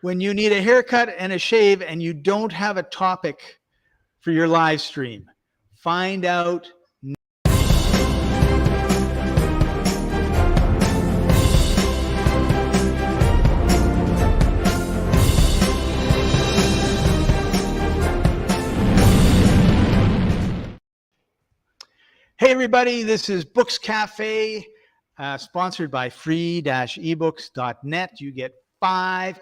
When you need a haircut and a shave and you don't have a topic for your live stream, find out. Hey everybody, this is Books Cafe, sponsored by free-ebooks.net. You get 5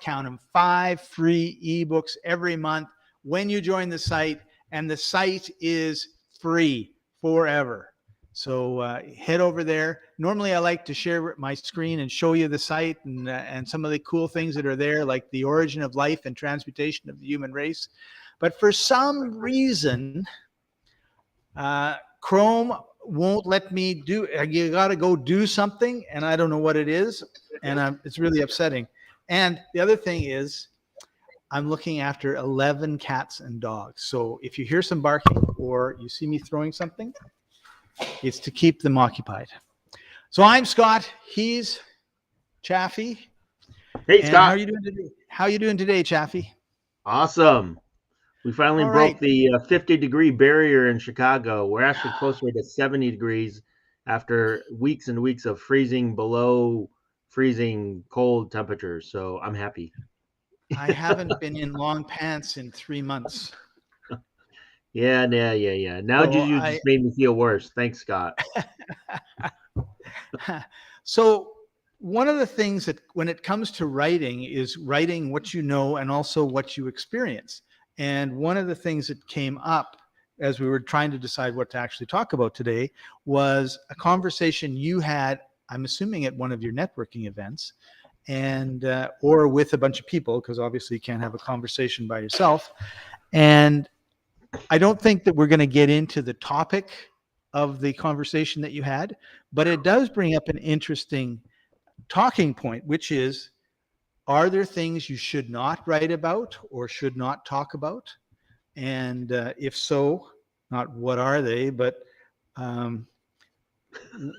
free ebooks every month when you join the site, and the site is free forever. So head over there. Normally I like to share my screen and show you the site and some of the cool things that are there, like the origin of life and transmutation of the human race. But for some reason, Chrome won't let me do. You got to go do something, and I don't know what it is, and it's really upsetting. And the other thing is, I'm looking after 11 cats and dogs. So if you hear some barking or you see me throwing something, it's to keep them occupied. So I'm Scott. He's Chaffee. Hey, Scott. How are you doing today? How are you doing today, Chaffee? Awesome. We finally broke the 50-degree barrier in Chicago. We're actually closer to 70 degrees after weeks and weeks of freezing below freezing cold temperatures. So I'm happy. I haven't been in long pants in 3 months. Yeah. Now you just made me feel worse. Thanks, Scott. So one of the things that when it comes to writing is writing what you know and also what you experience. And one of the things that came up as we were trying to decide what to actually talk about today was a conversation you had, I'm assuming at one of your networking events, and or with a bunch of people, because obviously you can't have a conversation by yourself. And I don't think that we're going to get into the topic of the conversation that you had, but it does bring up an interesting talking point, which is, are there things you should not write about or should not talk about? And if so, not what are they, but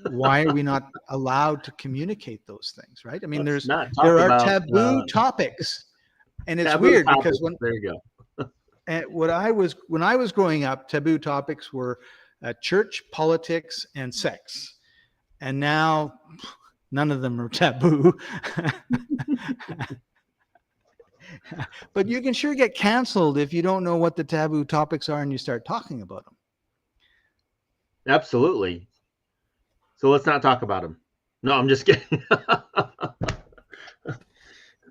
why are we not allowed to communicate those things, right? I mean, there are taboo topics, and it's weird because there you go. when I was growing up, taboo topics were church, politics, and sex, and now none of them are taboo. But you can sure get canceled if you don't know what the taboo topics are and you start talking about them. Absolutely. So let's not talk about them. No, I'm just kidding.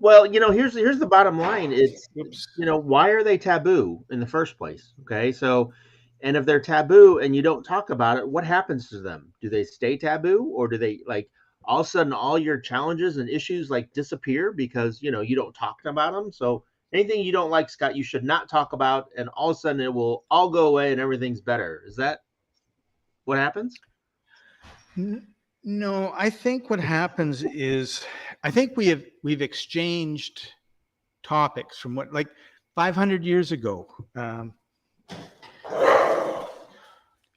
Well, here's the bottom line. It's, why are they taboo in the first place? Okay. So, and if they're taboo and you don't talk about it, what happens to them? Do they stay taboo, or do they, like, all of a sudden all your challenges and issues like disappear because you don't talk about them? So anything you don't like, Scott, you should not talk about, and all of a sudden it will all go away and everything's better. Is that what happens? No, I think what happens is, I think we've exchanged topics from what, like 500 years ago.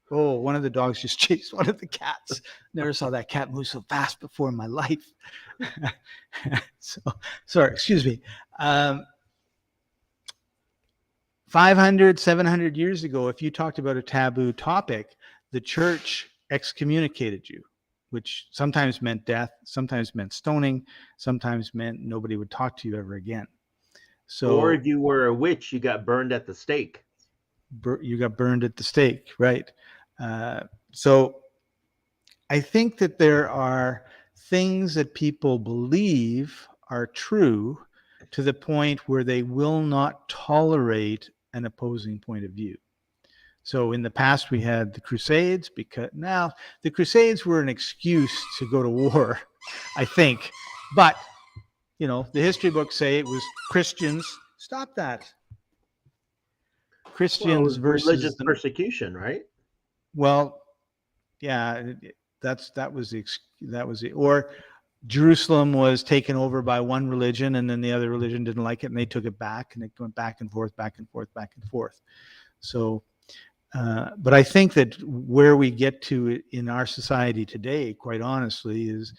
One of the dogs just chased one of the cats. Never saw that cat move so fast before in my life. Sorry, excuse me. 500, 700 years ago, if you talked about a taboo topic, the church excommunicated you, which sometimes meant death, sometimes meant stoning, sometimes meant nobody would talk to you ever again. So, or if you were a witch, you got burned at the stake. You got burned at the stake, right? So I think that there are things that people believe are true to the point where they will not tolerate an opposing point of view. So in the past, we had the Crusades, because now the Crusades were an excuse to go to war, I think. But, the history books say it was Christians. Stop that. Christians versus religious persecution, right? Well, yeah, that was it. Or Jerusalem was taken over by one religion, and then the other religion didn't like it, and they took it back, and it went back and forth, back and forth, back and forth. So, but I think that where we get to in our society today, quite honestly, is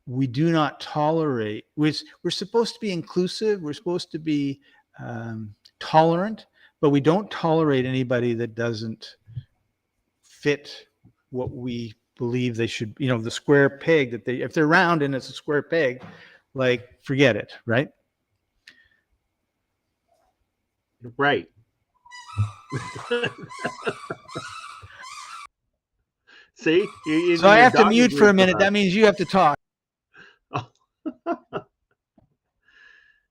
we do not tolerate. We're supposed to be inclusive. We're supposed to be tolerant, but we don't tolerate anybody that doesn't fit what we believe they should. The square peg that if they're round and it's a square peg, like forget it, right? Right. See, so I have to mute for a minute. That means you have to talk. Oh.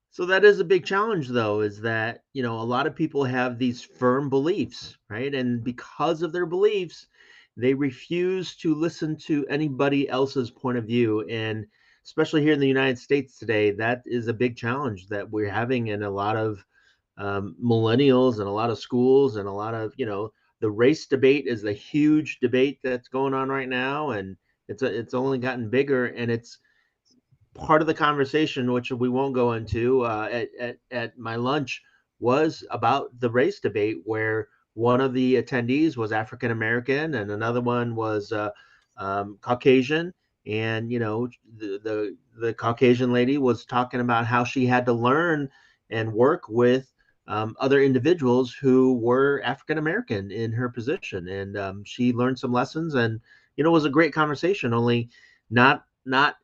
So that is a big challenge, though, is that, a lot of people have these firm beliefs, right? And because of their beliefs, they refuse to listen to anybody else's point of view. And especially here in the United States today, that is a big challenge that we're having in a lot of millennials and a lot of schools and a lot of, the race debate is a huge debate that's going on right now. And it's only gotten bigger, and it's part of the conversation, which we won't go into at my lunch, was about the race debate, where one of the attendees was African American and another one was Caucasian. And the Caucasian lady was talking about how she had to learn and work with other individuals who were African American in her position, and she learned some lessons, and it was a great conversation. Only not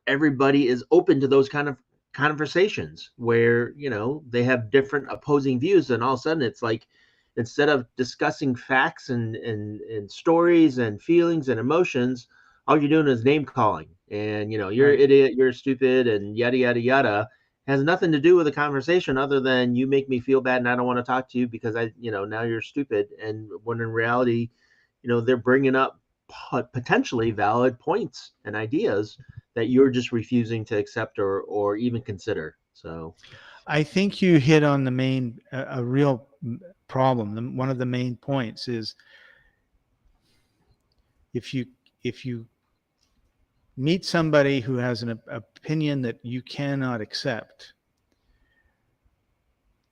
everybody is open to those kind of conversations where they have different opposing views, and all of a sudden it's like, instead of discussing facts and stories and feelings and emotions, all you're doing is name calling, and you're an idiot, you're stupid, and yada yada yada. Has nothing to do with the conversation other than you make me feel bad and I don't want to talk to you because now you're stupid. And when in reality, they're bringing up potentially valid points and ideas that you're just refusing to accept or even consider. So I think you hit on a real problem. One of the main points is if you meet somebody who has an opinion that you cannot accept,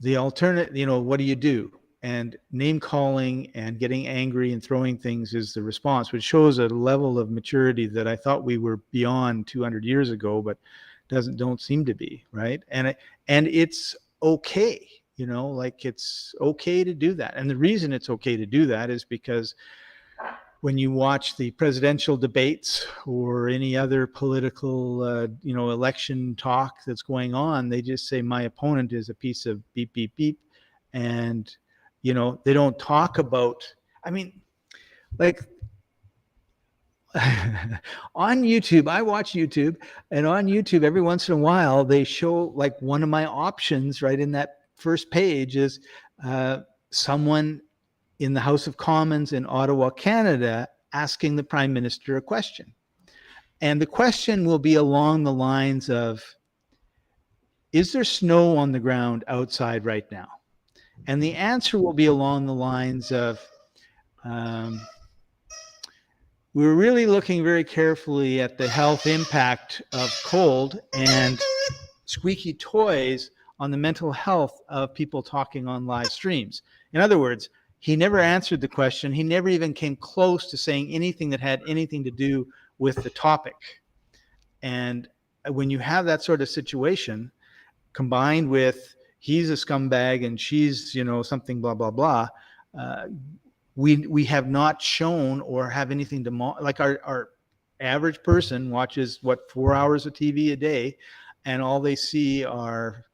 the alternate, what do? And name calling and getting angry and throwing things is the response, which shows a level of maturity that I thought we were beyond 200 years ago, but don't seem to be, right? And it's okay, like it's okay to do that. And the reason it's okay to do that is because when you watch the presidential debates or any other political, election talk that's going on, they just say my opponent is a piece of beep, beep, beep. And, they don't talk about, like on YouTube, I watch YouTube, and on YouTube, every once in a while, they show like one of my options right in that first page is someone in the House of Commons in Ottawa, Canada, asking the Prime Minister a question. And the question will be along the lines of, is there snow on the ground outside right now? And the answer will be along the lines of, we're really looking very carefully at the health impact of cold and squeaky toys on the mental health of people talking on live streams. In other words, he never answered the question. He never even came close to saying anything that had anything to do with the topic. And when you have that sort of situation combined with he's a scumbag and she's, something blah, blah, blah, we have not shown or have anything to, like our average person watches 4 hours of TV a day, and all they see are,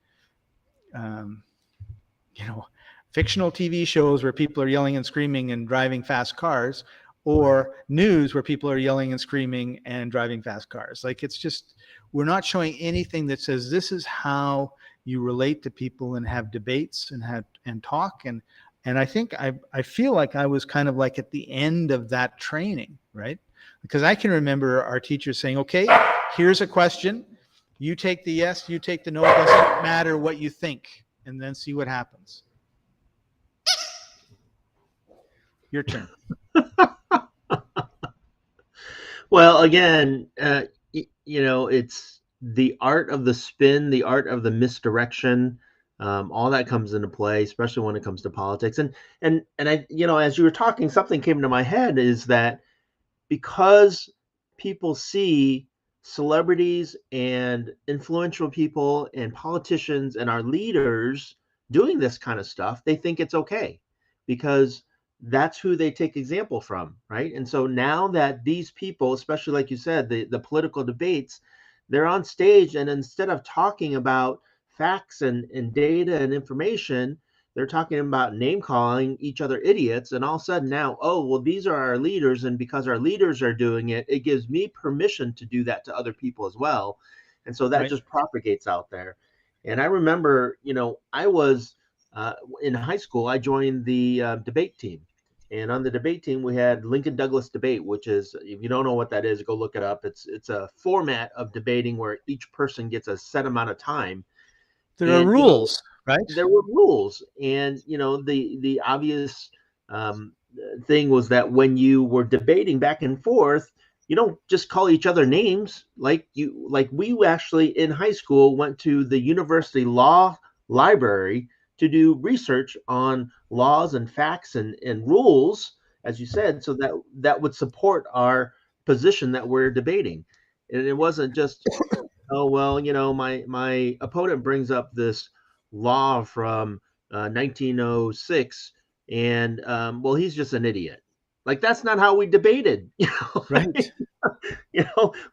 fictional TV shows where people are yelling and screaming and driving fast cars, or news where people are yelling and screaming and driving fast cars. Like, it's just, we're not showing anything that says this is how you relate to people and have debates and talk. And I think I feel like I was kind of like at the end of that training, right? Because I can remember our teachers saying, okay, here's a question. You take the yes, you take the no. It doesn't matter what you think, and then see what happens. Your turn. Well, again, it's the art of the spin, the art of the misdirection. All that comes into play, especially when it comes to politics. And I, as you were talking, something came to my head is that because people see celebrities and influential people and politicians and our leaders doing this kind of stuff, they think it's okay because that's who they take example from, right? And so now that these people, especially like you said, the political debates, they're on stage, and instead of talking about facts and data and information, they're talking about name calling each other idiots. And all of a sudden now, oh, well, these are our leaders. And because our leaders are doing it, it gives me permission to do that to other people as well. And so that Right. just propagates out there. And I remember, I was in high school, I joined the debate team. And on the debate team, we had Lincoln Douglas debate, which is, if you don't know what that is, go look it up. It's a format of debating where each person gets a set amount of time. There are And rules, right? there were rules, and the obvious um, thing was that when you were debating back and forth, you don't just call each other names. Like we actually in high school went to the university law library to do research on laws and facts and rules, as you said, so that would support our position that we're debating. And it wasn't just, oh well, my opponent brings up this law from 1906, and well, he's just an idiot. Like that's not how we debated. Right.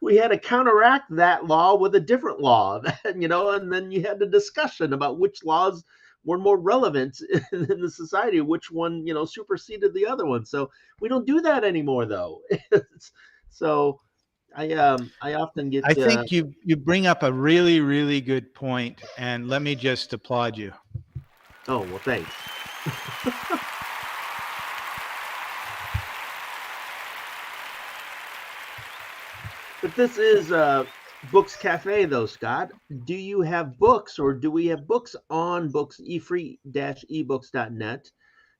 We had to counteract that law with a different law. And then you had the discussion about which laws were more relevant in the society, which one superseded the other one. So we don't do that anymore, though. So I often get I think you bring up a really, really good point, and let me just applaud you. oh well, thanks. But this is Books Cafe, though, Scott. Do you have books, or do we have books on books, efree-ebooks.net,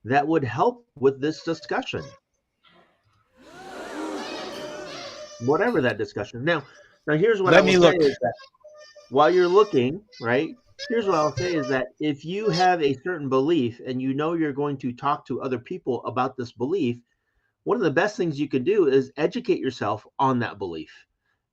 that would help with this discussion? Whatever that discussion. Now here's what I Let will me say look. is that while you're looking, right? Here's what I'll say is that if you have a certain belief and you're going to talk to other people about this belief, one of the best things you can do is educate yourself on that belief.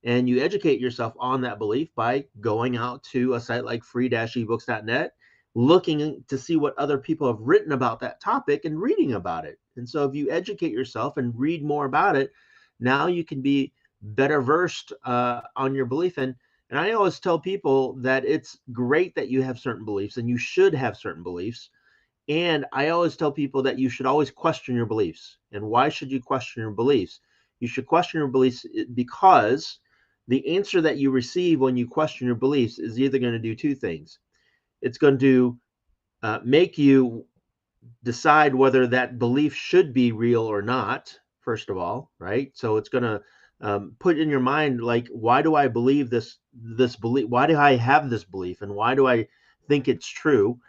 And you educate yourself on that belief by going out to a site like free-ebooks.net, looking to see what other people have written about that topic and reading about it. And so if you educate yourself and read more about it, now you can be better versed on your belief. And I always tell people that it's great that you have certain beliefs and you should have certain beliefs. And I always tell people that you should always question your beliefs. And why should you question your beliefs? You should question your beliefs because the answer that you receive when you question your beliefs is either going to do two things. It's going to make you decide whether that belief should be real or not, first of all, right? So it's going to put in your mind, like, why do I believe this belief? Why do I have this belief? And why do I think it's true?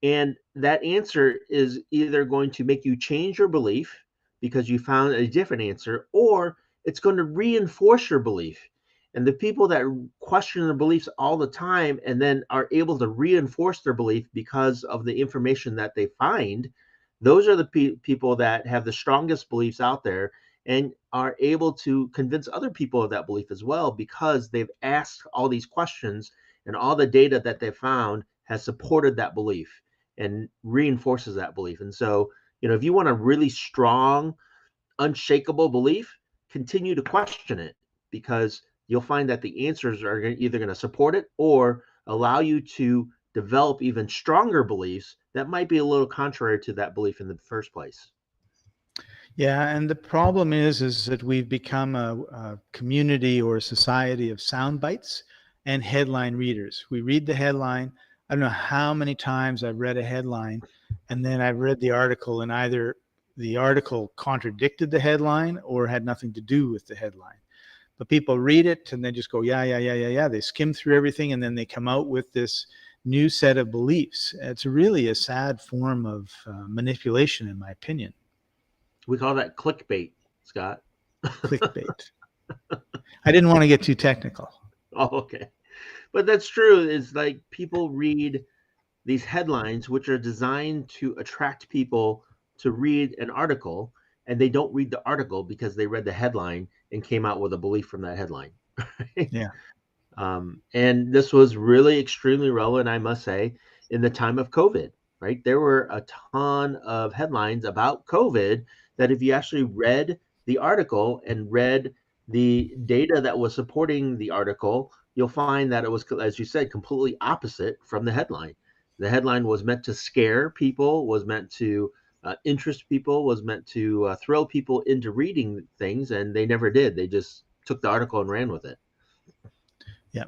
And that answer is either going to make you change your belief because you found a different answer, or it's going to reinforce your belief. And the people that question their beliefs all the time and then are able to reinforce their belief because of the information that they find, those are the people that have the strongest beliefs out there and are able to convince other people of that belief as well because they've asked all these questions and all the data that they found has supported that belief and reinforces that belief. And so, if you want a really strong, unshakable belief, continue to question it because you'll find that the answers are either going to support it or allow you to develop even stronger beliefs that might be a little contrary to that belief in the first place. Yeah, and the problem is that we've become a community or a society of sound bites and headline readers. We read the headline. I don't know how many times I've read a headline, and then I've read the article, and either the article contradicted the headline or had nothing to do with the headline. But people read it and they just go, yeah, yeah, yeah, yeah, yeah. They skim through everything, and then they come out with this new set of beliefs. It's really a sad form of manipulation, in my opinion. We call that clickbait, Scott. Clickbait. I didn't want to get too technical. Oh, okay. But that's true. It's like people read these headlines, which are designed to attract people to read an article, and they don't read the article because they read the headline and came out with a belief from that headline. Yeah. And this was really extremely relevant, I must say, in the time of COVID, right? There were a ton of headlines about COVID that if you actually read the article and read the data that was supporting the article, you'll find that it was, as you said, completely opposite from the headline. The headline was meant to scare people, was meant to interest people, was meant to thrill people into reading things, and they never did. They just took the article and ran with it. Yeah.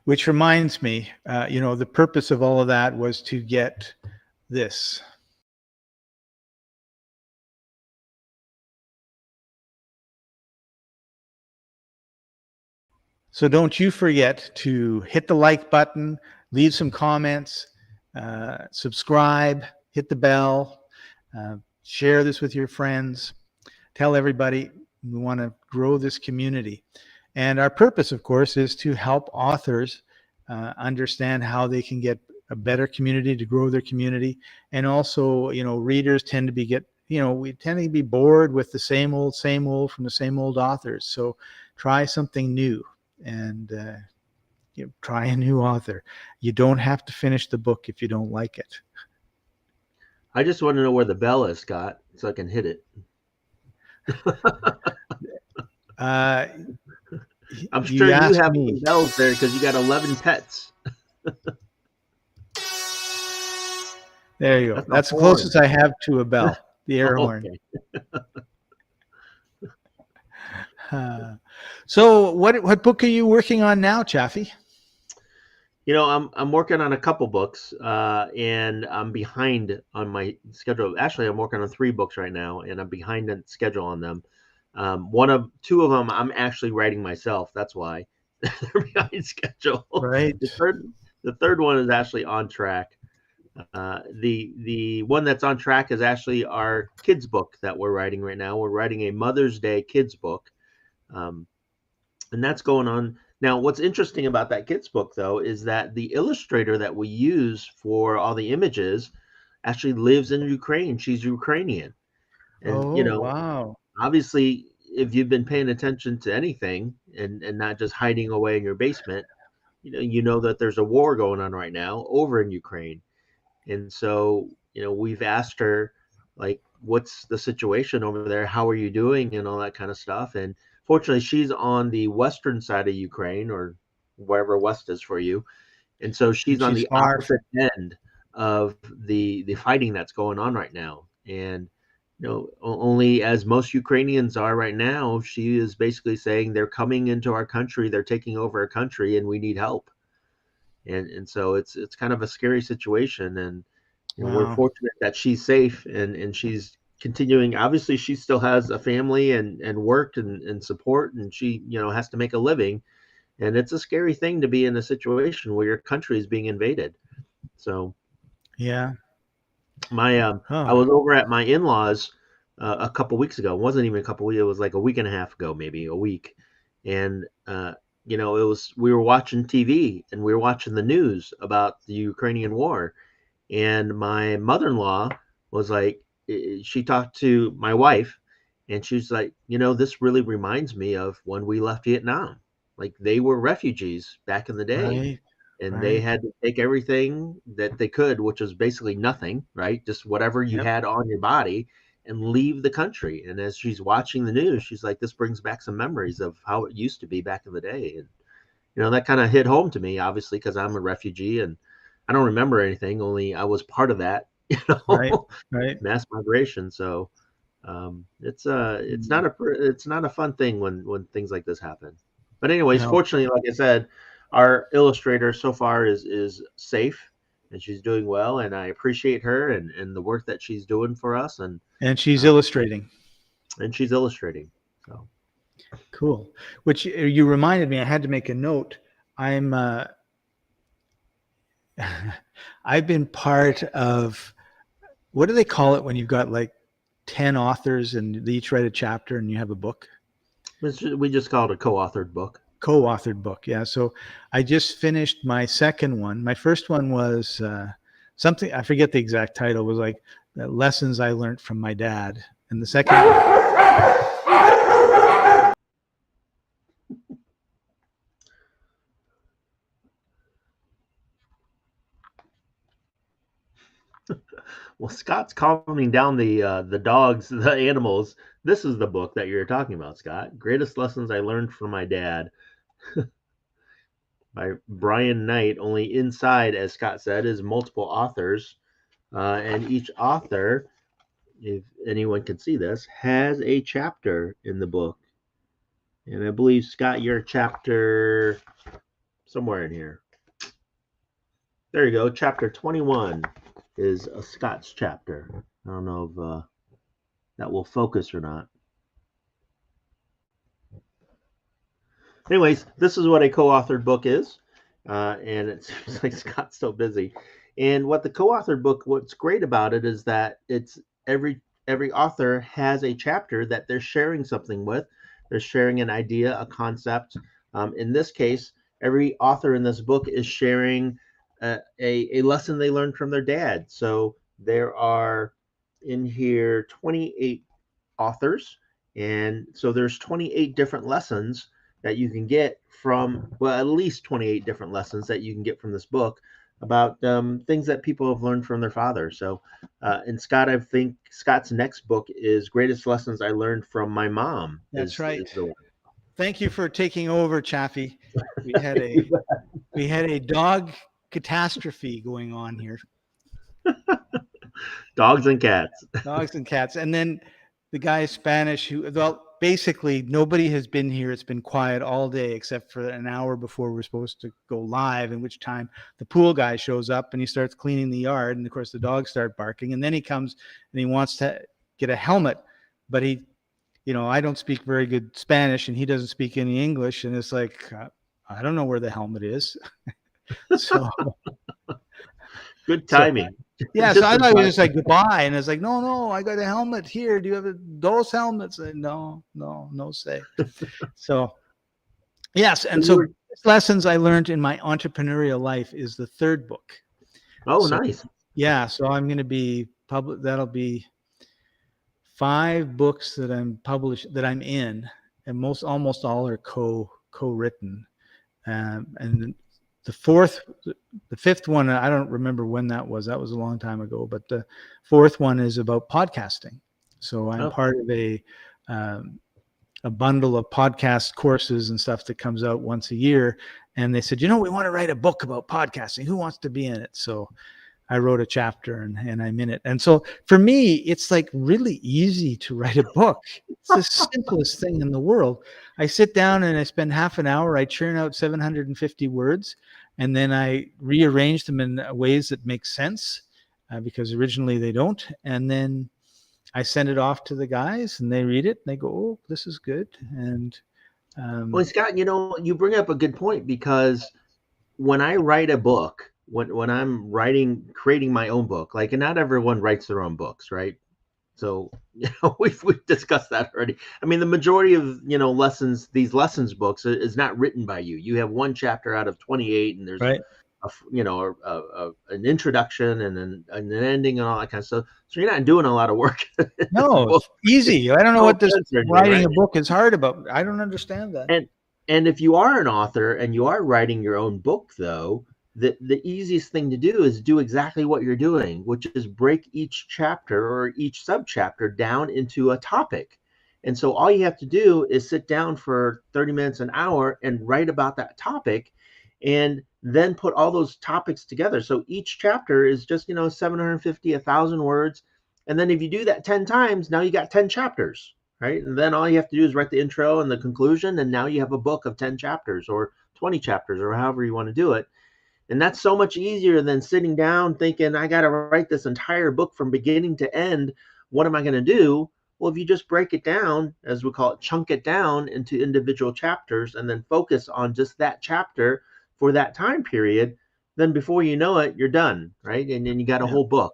Which reminds me, the purpose of all of that was to get this. So don't you forget to hit the like button, leave some comments, subscribe, hit the bell, share this with your friends, tell everybody. We want to grow this community. And our purpose, of course, is to help authors understand how they can get a better community, to grow their community. And also, readers tend to we tend to be bored with the same old from the same old authors. So try something new and try a new author. You don't have to finish the book if you don't like it. I just want to know where the bell is, Scott, so I can hit it. I'm sure you have some bells there because you got 11 pets. There you go. That's the closest I have to a bell, the air horn. So what book are you working on now, Chaffee? I'm working on a couple books, and I'm behind on my schedule. Actually, I'm working on 3 books right now, and I'm behind on schedule on them. 2 of them I'm actually writing myself. That's why they're behind schedule. Right. The third one is actually on track. The one that's on track is actually our kids book that we're writing right now. We're writing a Mother's Day kids book, and that's going on. Now, what's interesting about that kids book, though, is that the illustrator that we use for all the images actually lives in Ukraine. She's Ukrainian. And, wow. Obviously, if you've been paying attention to anything and not just hiding away in your basement, you know that there's a war going on right now over in Ukraine. And so, we've asked her, like, what's the situation over there? How are you doing? And all that kind of stuff. And fortunately, she's on the western side of Ukraine, or wherever west is for you. And so she's on the opposite end of the fighting that's going on right now. And, only as most Ukrainians are right now, she is basically saying they're coming into our country, they're taking over our country, and we need help. And so it's kind of a scary situation. And Wow. We're fortunate that she's safe and she's continuing. Obviously, she still has a family and work and support, and she has to make a living. And it's a scary thing to be in a situation where your country is being invaded. So yeah, I was over at my in-laws a couple weeks ago. It wasn't even a couple weeks. It was like a week and a half ago, maybe a week. And we were watching TV and we were watching the news about the Ukrainian war. And my mother-in-law was like, she talked to my wife, and she's like, this really reminds me of when we left Vietnam. Like, they were refugees back in the day. Right. And they had to take everything that they could, which was basically nothing, right? Just whatever you had on your body, and leave the country. And as she's watching the news, she's like, this brings back some memories of how it used to be back in the day. And, that kind of hit home to me, obviously, because I'm a refugee and I don't remember anything, only I was part of that, right. mass migration. So it's not a fun thing when things like this happen. But anyways, fortunately, like I said, our illustrator so far is safe and she's doing well, and I appreciate her and the work that she's doing for us. And she's illustrating. And she's illustrating. So cool. Which you reminded me, I had to make a note. I've been part of, what do they call it when you've got like 10 authors and they each write a chapter and you have a book? We just call it a co-authored book. Co-authored book, yeah. So I just finished my second one. My first one was something, I forget the exact title, was like Lessons I Learned from My Dad. And the second one, Well, Scott's calming down the dogs, the animals. This is the book that you're talking about, Scott. Greatest Lessons I Learned from My Dad by Brian Knight. Only inside, as Scott said, is multiple authors, and each author, if anyone can see this, has a chapter in the book. And I believe, Scott, your chapter somewhere in here. There you go. Chapter 21 is a Scott's chapter. I don't know if that will focus or not. Anyways, this is what a co-authored book is. And it seems like Scott's so busy. And what the co-authored book, what's great about it is that it's every author has a chapter that they're sharing something with. They're sharing an idea, a concept. In this case, every author in this book is sharing a lesson they learned from their dad. So there are in here 28 authors. And so there's 28 different lessons that you can get from, well, at least 28 different lessons that you can get from this book about things that people have learned from their father. So, and Scott, I think Scott's next book is Greatest Lessons I Learned from My Mom. That's right. Is the one. Thank you for taking over, Chaffee. We had a dog catastrophe going on here. Dogs and cats. Dogs and cats. And then the guy is Spanish who, well, basically nobody has been here. It's been quiet all day except for an hour before we're supposed to go live, in which time the pool guy shows up and he starts cleaning the yard. And of course the dogs start barking. And then he comes and he wants to get a helmet, but he, I don't speak very good Spanish and he doesn't speak any English. And it's like, I don't know where the helmet is. So good timing. Yeah, so I thought he was just like goodbye, and it's like, no, I got a helmet here. Do you have those helmets? And no say. So, yes, and so Lessons I Learned in My Entrepreneurial Life is the third book. Oh, so, nice. Yeah, so I'm going to be public. That'll be 5 books that I'm in, and almost all are co-written, and the fifth one, I don't remember when that was. That was a long time ago. But the fourth one is about podcasting. So I'm part of a bundle of podcast courses and stuff that comes out once a year. And they said, we want to write a book about podcasting. Who wants to be in it? So I wrote a chapter and I'm in it. And so for me, it's like really easy to write a book. It's the simplest thing in the world. I sit down and I spend half an hour. I churn out 750 words, and then I rearrange them in ways that make sense because originally they don't. And then I send it off to the guys and they read it and they go, oh, this is good. And well, Scott, you bring up a good point, because when I write a book, when I'm creating my own book, like, and not everyone writes their own books, right? So, we've discussed that already. I mean, the majority of, these lessons books is not written by you. You have one chapter out of 28, and there's right. An introduction and then an ending and all that kind of stuff. So you're not doing a lot of work. No, it's easy. I don't know what this writing a book is hard about. I don't understand that. And if you are an author and you are writing your own book, though, the easiest thing to do is do exactly what you're doing, which is break each chapter or each subchapter down into a topic. And so all you have to do is sit down for 30 minutes, an hour, and write about that topic, and then put all those topics together. So each chapter is just, 750, 1,000 words. And then if you do that 10 times, now you got 10 chapters, right? And then all you have to do is write the intro and the conclusion, and now you have a book of 10 chapters or 20 chapters or however you want to do it. And that's so much easier than sitting down thinking, I got to write this entire book from beginning to end. What am I going to do? Well, if you just break it down, as we call it, chunk it down into individual chapters and then focus on just that chapter for that time period, then before you know it, you're done, right? And then you got a whole book.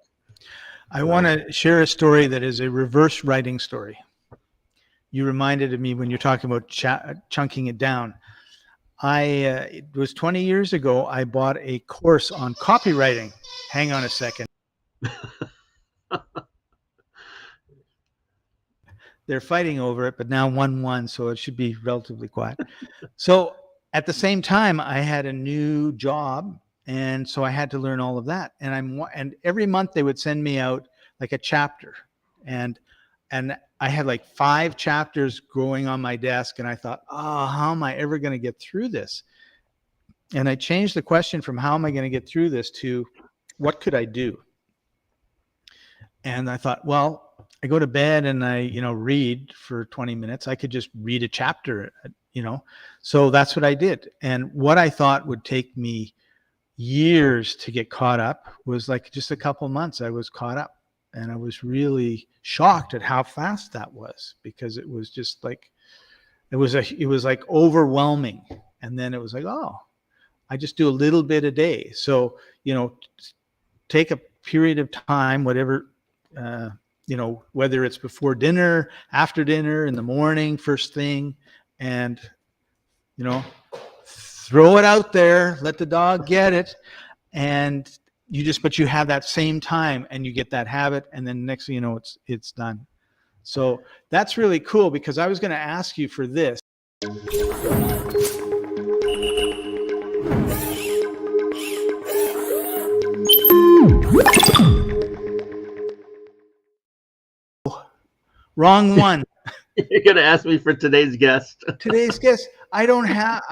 I want to share a story that is a reverse writing story. You reminded me when you're talking about chunking it down. It was 20 years ago, I bought a course on copywriting. Hang on a second. They're fighting over it, but now 1-1, so it should be relatively quiet. So at the same time, I had a new job, And so I had to learn all of that. And every month they would send me out like a chapter, and I had like 5 chapters growing on my desk, and I thought, oh, how am I ever going to get through this? And I changed the question from how am I going to get through this to what could I do? And I thought, well, I go to bed and I, read for 20 minutes. I could just read a chapter, So that's what I did. And what I thought would take me years to get caught up was like just a couple months. I was caught up, and I was really shocked at how fast that was, because it was just like, it was like overwhelming. And then it was like, oh, I just do a little bit a day. So, take a period of time, whatever, whether it's before dinner, after dinner, in the morning, first thing, and, throw it out there, let the dog get it. And but you have that same time, and you get that habit. And then next thing you know, it's done. So that's really cool, because I was going to ask you for this. Wrong one. You're going to ask me for today's guest. Today's guest. I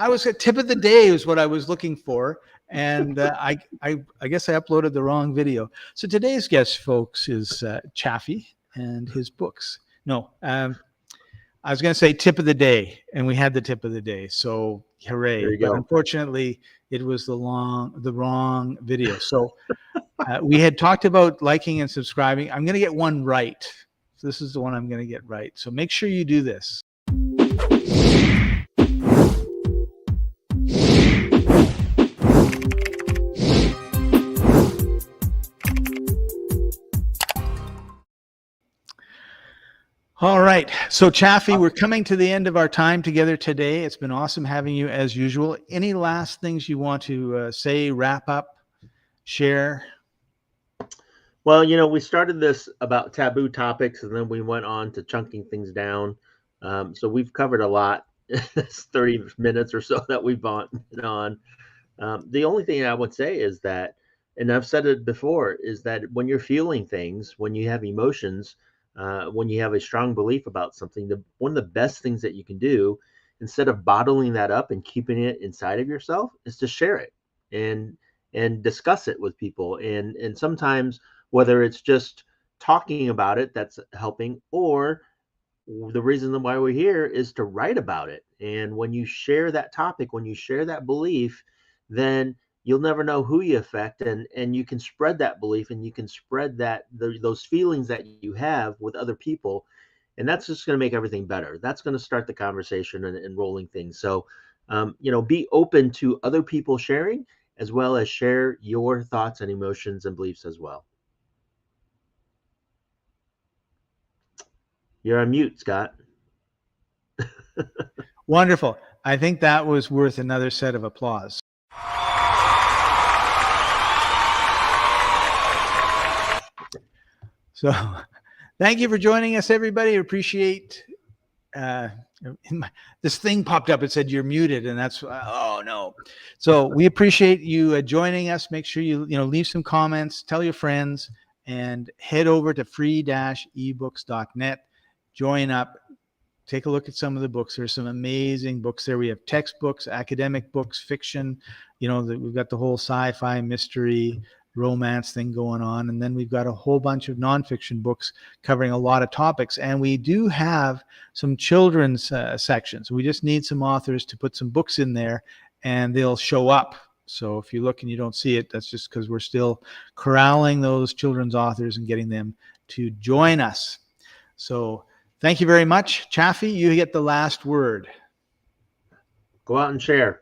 was at tip of the day is what I was looking for. And I guess I uploaded the wrong video. So today's guest, folks, is Chaffee and his books. No, I was going to say tip of the day, and we had the tip of the day. So hooray. There you but go. Unfortunately, it was the wrong video. So we had talked about liking and subscribing. I'm going to get one right. So this is the one I'm going to get right. So make sure you do this. All right. So Chaffee, we're coming to the end of our time together today. It's been awesome having you as usual. Any last things you want to say, wrap up, share? Well, we started this about taboo topics, and then we went on to chunking things down. So we've covered a lot. It's 30 minutes or so that we've been on. The only thing I would say is that, and I've said it before, is that when you're feeling things, when you have emotions, when you have a strong belief about something, one of the best things that you can do, instead of bottling that up and keeping it inside of yourself, is to share it and discuss it with people. And sometimes, whether it's just talking about it that's helping, or the reason why we're here is to write about it. And when you share that topic, when you share that belief, then you'll never know who you affect, and you can spread that belief, and you can spread those feelings that you have with other people, and that's just going to make everything better. That's going to start the conversation and rolling things. So be open to other people sharing, as well as share your thoughts and emotions and beliefs as well. You're on mute, Scott. Wonderful. I think that was worth another set of applause. So thank you for joining us, everybody. Appreciate this thing popped up. It said you're muted, and that's, oh no. So we appreciate you joining us. Make sure you leave some comments, tell your friends, and head over to free-ebooks.net. Join up. Take a look at some of the books. There's some amazing books there. We have textbooks, academic books, fiction. We've got the whole sci-fi, mystery, romance thing going on. And then we've got a whole bunch of nonfiction books covering a lot of topics. And we do have some children's sections. We just need some authors to put some books in there, and they'll show up. So if you look and you don't see it, that's just because we're still corralling those children's authors and getting them to join us. So thank you very much. Chaffee, you get the last word. Go out and share.